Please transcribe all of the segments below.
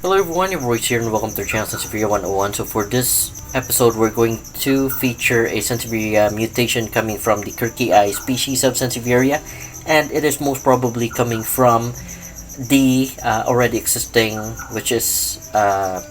Hello everyone, your voice here and welcome to the channel Sansevieria 101. So for this episode, we're going to feature a Sansevieria mutation coming from the kirkii species of Sansevieria, and it is most probably coming from the already existing, which is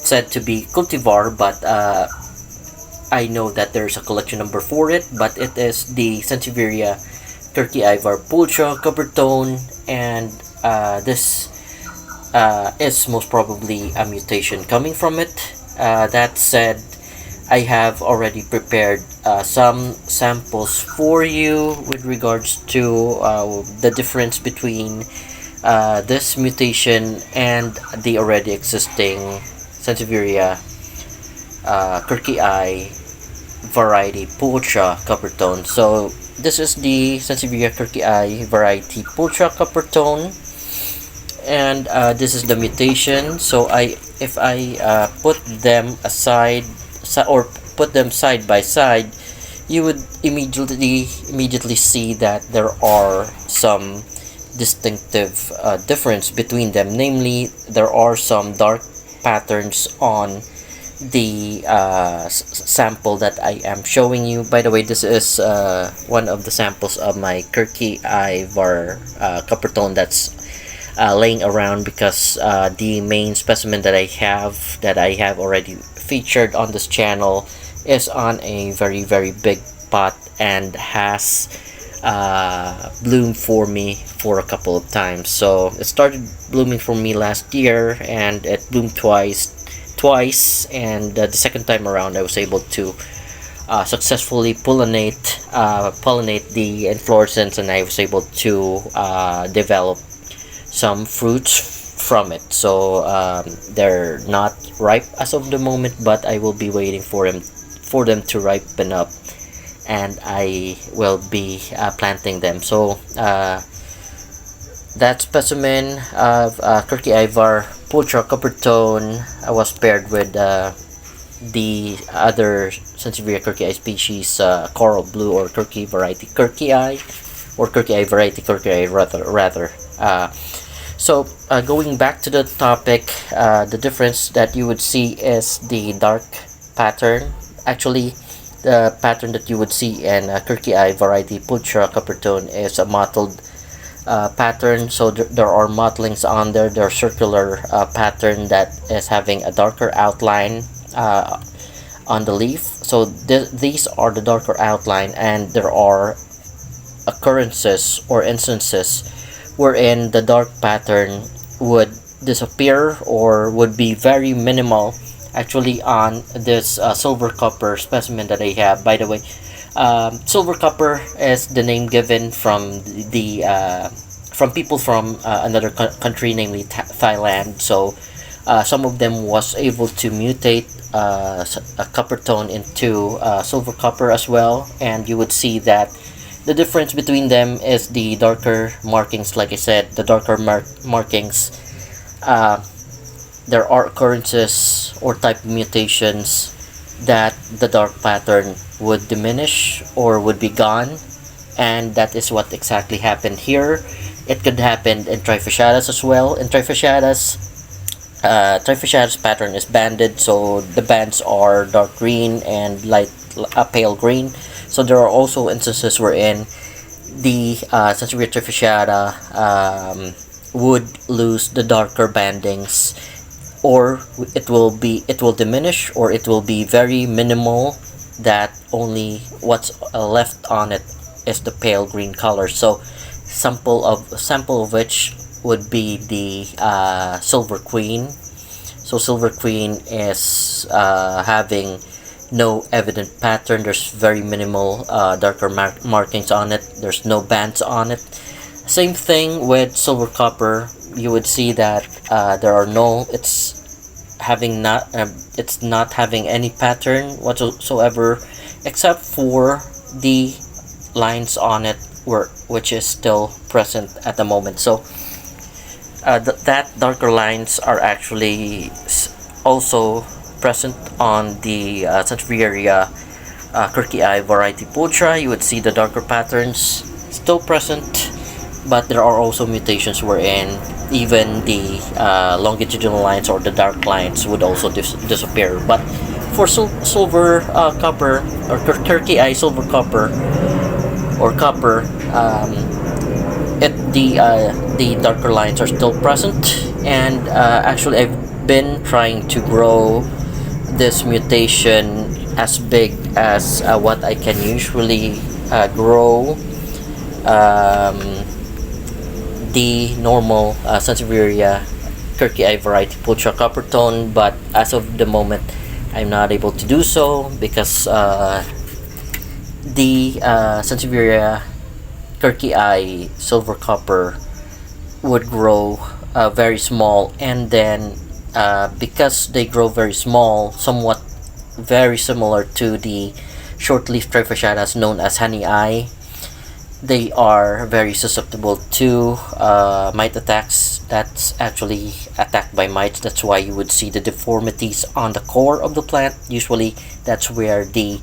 said to be cultivar, but I know that there's a collection number for it, but it is the Sansevieria kirkii pulchra coppertone, and this is most probably a mutation coming from it. That said, I have already prepared some samples for you with regards to the difference between this mutation and the already existing Sansevieria kirkii variety pulchra coppertone. So this is the Sansevieria kirkii variety pulchra coppertone, and this is the mutation. So if I put them aside or put them side by side, you would immediately see that there are some distinctive difference between them. Namely, there are some dark patterns on the sample that I am showing you. By the way, this is one of the samples of my kirkii coppertone that's laying around, because the main specimen that I have already featured on this channel is on a very big pot and has bloomed for me for a couple of times. So it started blooming for me last year, and it bloomed twice, and the second time around I was able to successfully pollinate the inflorescence, and I was able to develop some fruits from it. So they're not ripe as of the moment, but I will be waiting for them to ripen up, and I will be planting them. So that specimen of kirkii pulchra coppertone was paired with the other Sansevieria kirkii species, coral blue or kirkii variety kirkii, or kirkii variety kirkii rather. So going back to the topic, the difference that you would see is the dark pattern. Actually, the pattern that you would see in kirkii variety pulchra coppertone is a mottled pattern. So there are mottlings on there. They're circular pattern that is having a darker outline on the leaf. So these are the darker outline, and there are occurrences or instances wherein the dark pattern would disappear or would be very minimal, actually, on this silver copper specimen that I have. By the way, silver copper is the name given from from people from another country, namely Thailand. So some of them was able to mutate a coppertone into silver copper as well, and you would see that the difference between them is the darker markings. Like I said, the darker markings, there are occurrences or type of mutations that the dark pattern would diminish or would be gone, and that is what exactly happened here. It could happen in Trifasciatus as well. In Trifasciatus pattern is banded, so the bands are dark green and pale green. So there are also instances wherein the Sansevieria trifasciata would lose the darker bandings, or it will diminish, or it will be very minimal, that only what's left on it is the pale green color. So sample of which would be the silver queen. So silver queen is having no evident pattern. There's very minimal darker markings on it. There's no bands on it. Same thing with silver copper. You would see that it's not having any pattern whatsoever, except for the lines on it, which is still present at the moment. So that darker lines are actually also present on the Sansevieria kirkii variety pulchra. You would see the darker patterns still present but there are also mutations wherein even the longitudinal lines or the dark lines would also disappear. But for silver copper or kirkii silver copper or copper, the darker lines are still present. And actually, I've been trying to grow this mutation as big as what I can usually grow the normal Sansevieria kirkii variety pulchra copper tone, but as of the moment I'm not able to do so because the Sansevieria kirkii silver copper would grow very small, and then because they grow very small, somewhat very similar to the short-leaf trifasciatas known as honey eye, they are very susceptible to mite attacks. That's actually attacked by mites. That's why you would see the deformities on the core of the plant. Usually that's where the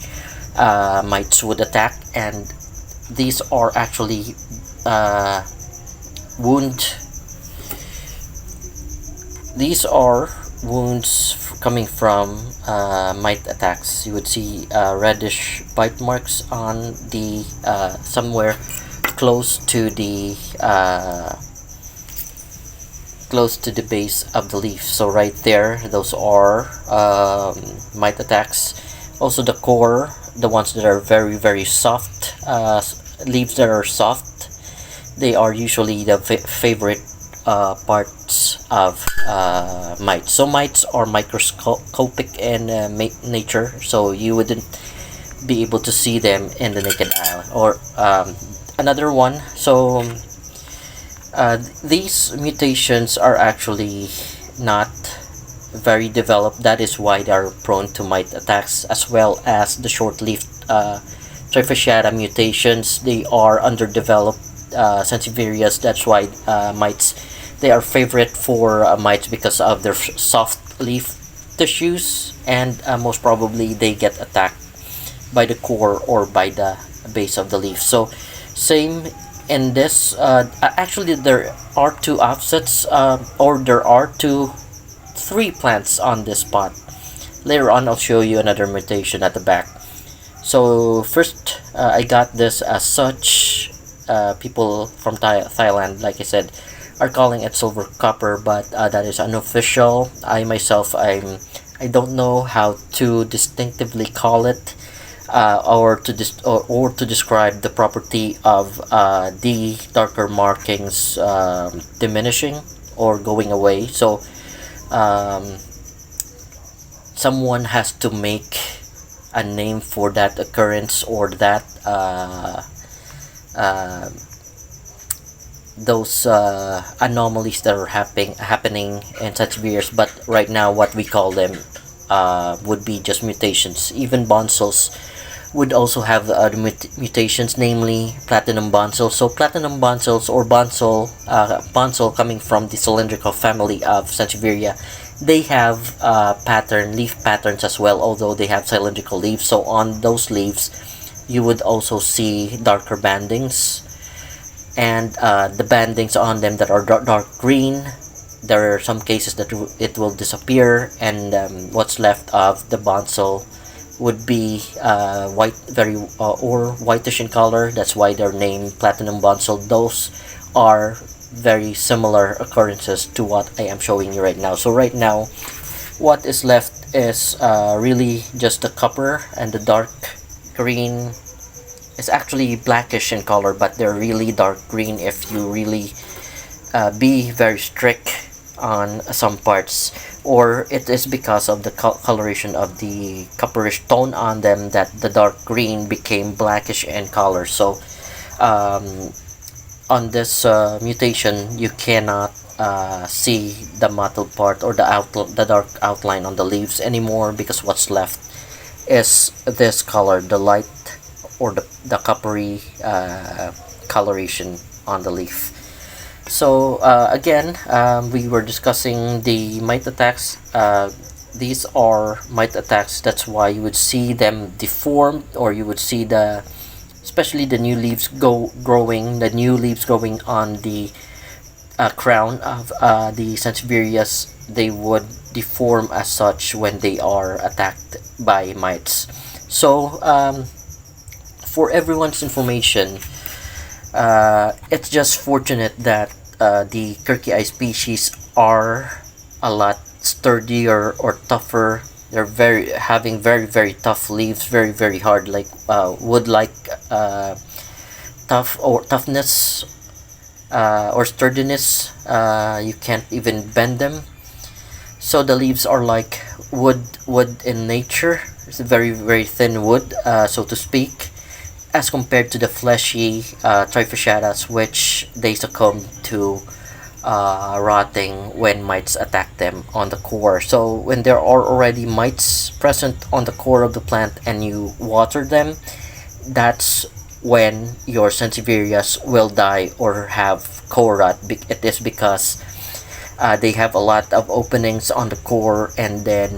mites would attack, and these are actually wounds coming from mite attacks. You would see reddish bite marks on the somewhere close to the base of the leaf. So right there, those are mite attacks. Also the core, the ones that are very very soft, leaves that are soft, they are usually the favorite parts of mites. So mites are microscopic in nature, so you wouldn't be able to see them in the naked eye. Or another one, so these mutations are actually not very developed. That is why they are prone to mite attacks, as well as the short-leafed trifasciata mutations. They are underdeveloped Sansevierias. That's why mites, they are favorite for mites because of their soft leaf tissues, and most probably they get attacked by the core or by the base of the leaf. So same in this. Actually, there are two offsets, or there are three plants on this spot. Later on I'll show you another mutation at the back. So first, I got this as such. People from Thailand, like I said, are calling it silver copper, but that is unofficial. I myself, I don't know how to distinctively call it, or to describe the property of the darker markings diminishing or going away. So someone has to make a name for that occurrence, or that those anomalies that are happening in such years. But right now what we call them would be just mutations. Even bonsals would also have mutations, namely platinum bonsal. So platinum bonsals, or bonsal coming from the cylindrical family of Sansevieria, they have leaf patterns as well, although they have cylindrical leaves. So on those leaves you would also see darker bandings, and the bandings on them that are dark green, there are some cases that it will disappear, and what's left of the bonsal would be white, or whitish in color. That's why they're named platinum bonsal. Those are very similar occurrences to what I am showing you right now. So right now what is left is really just the copper, and the dark green is actually blackish in color, but they're really dark green if you really be very strict on some parts, or it is because of the coloration of the copperish tone on them that the dark green became blackish in color. So on this mutation you cannot see the mottled part, or the dark outline on the leaves anymore, because what's left is this color, the light, or the coppery coloration on the leaf. So again, we were discussing the mite attacks. These are mite attacks. That's why you would see them deformed, or you would see the especially the new leaves the new leaves growing on the crown of the Sansevierias, they would deform as such when they are attacked by mites. So for everyone's information, it's just fortunate that the kirkii species are a lot sturdier or tougher. They're having very tough leaves, very hard, like wood like toughness or sturdiness. You can't even bend them. So the leaves are like wood in nature. It's a very thin wood, so to speak, as compared to the fleshy trifasciatas, which they succumb to rotting when mites attack them on the core. So when there are already mites present on the core of the plant and you water them, that's when your Sansevierias will die or have core rot. It is because they have a lot of openings on the core, and then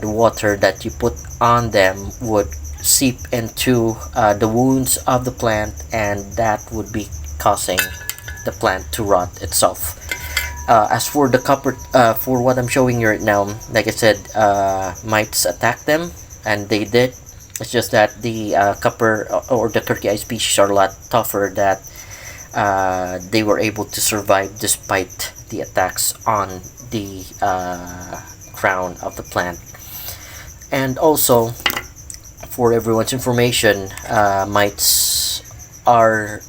the water that you put on them would seep into the wounds of the plant, and that would be causing the plant to rot itself. As for the copper, for what I'm showing you right now, like I said, mites attack them, and they did. It's just that the copper or the kirkii species are a lot tougher, that they were able to survive despite the attacks on the crown of the plant. And also, for everyone's information, mites are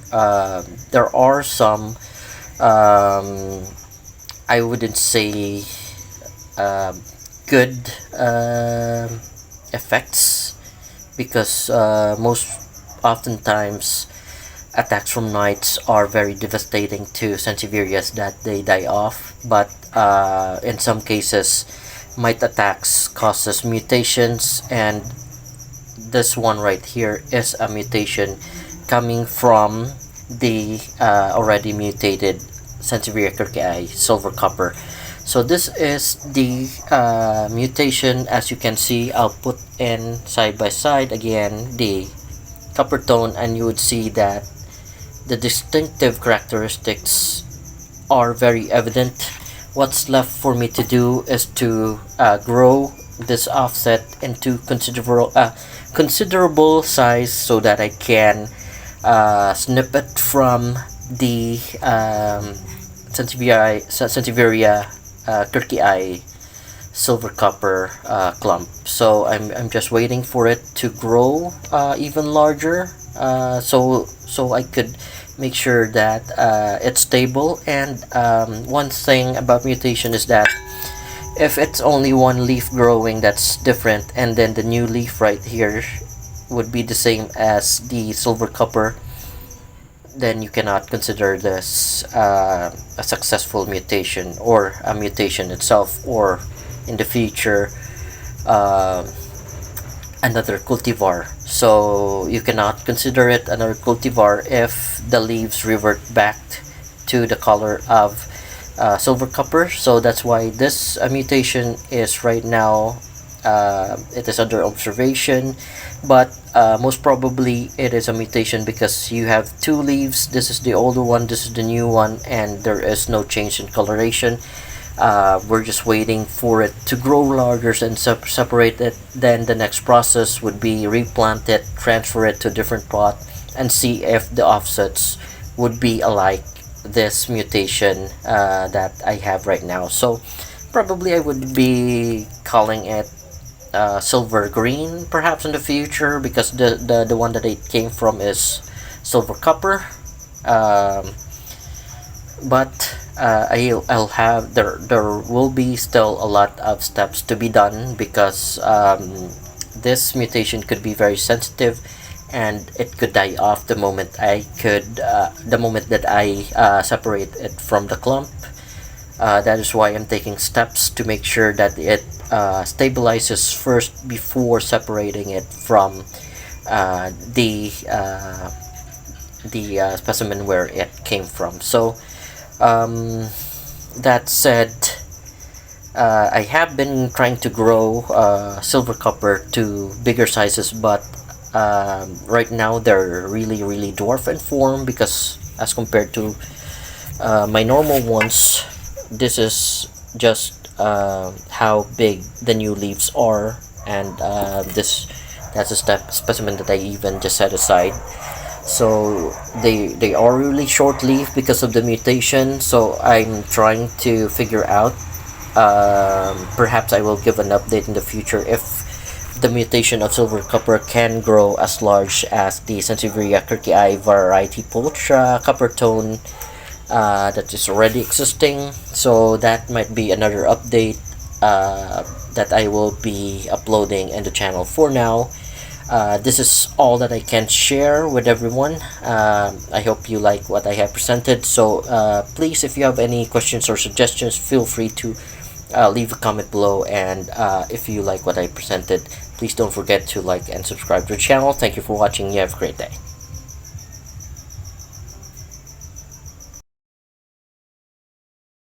there are some I wouldn't say good effects, because most oftentimes attacks from mites are very devastating to Sansevierias, that they die off. But in some cases, mite attacks causes mutations, and this one right here is a mutation coming from the already mutated Sansevieria kirkii silver copper. So this is the mutation. As you can see, I'll put in side by side again the copper tone, and you would see that the distinctive characteristics are very evident. What's left for me to do is to grow this offset into considerable size, so that I can snip it from the Sansevieria kirkii silver copper clump. So I'm just waiting for it to grow even larger, so I could make sure that it's stable. And one thing about mutation is that if it's only one leaf growing that's different, and then the new leaf right here would be the same as the silver copper, then you cannot consider this a successful mutation, or a mutation itself, or in the future another cultivar. So you cannot consider it another cultivar if the leaves revert back to the color of silver copper. So that's why this mutation is right now, it is under observation, but most probably it is a mutation because you have two leaves. This is the older one, this is the new one, and there is no change in coloration. We're just waiting for it to grow larger and separate it. Then the next process would be replant it, transfer it to a different pot, and see if the offsets would be alike this mutation that I have right now. So probably I would be calling it silver green perhaps in the future, because the one that it came from is silver copper. But I'll have there will be still a lot of steps to be done, because this mutation could be very sensitive, and it could die off the moment that I separate it from the clump. That is why I'm taking steps to make sure that it stabilizes first before separating it from the specimen where it came from. So that said, I have been trying to grow silver copper to bigger sizes, but Right now they're really dwarf in form, because as compared to my normal ones, this is just how big the new leaves are. And that's a specimen that I even just set aside. So they are really short leaf because of the mutation. So I'm trying to figure out, perhaps I will give an update in the future if the mutation of silver copper can grow as large as the Sansevieria kirkii variety pulchra copper tone that is already existing. So that might be another update that I will be uploading in the channel. For now, this is all that I can share with everyone. I hope you like what I have presented. So please, if you have any questions or suggestions, feel free to leave a comment below. And if you like what I presented, please don't forget to like and subscribe to the channel. Thank you for watching. You have a great day.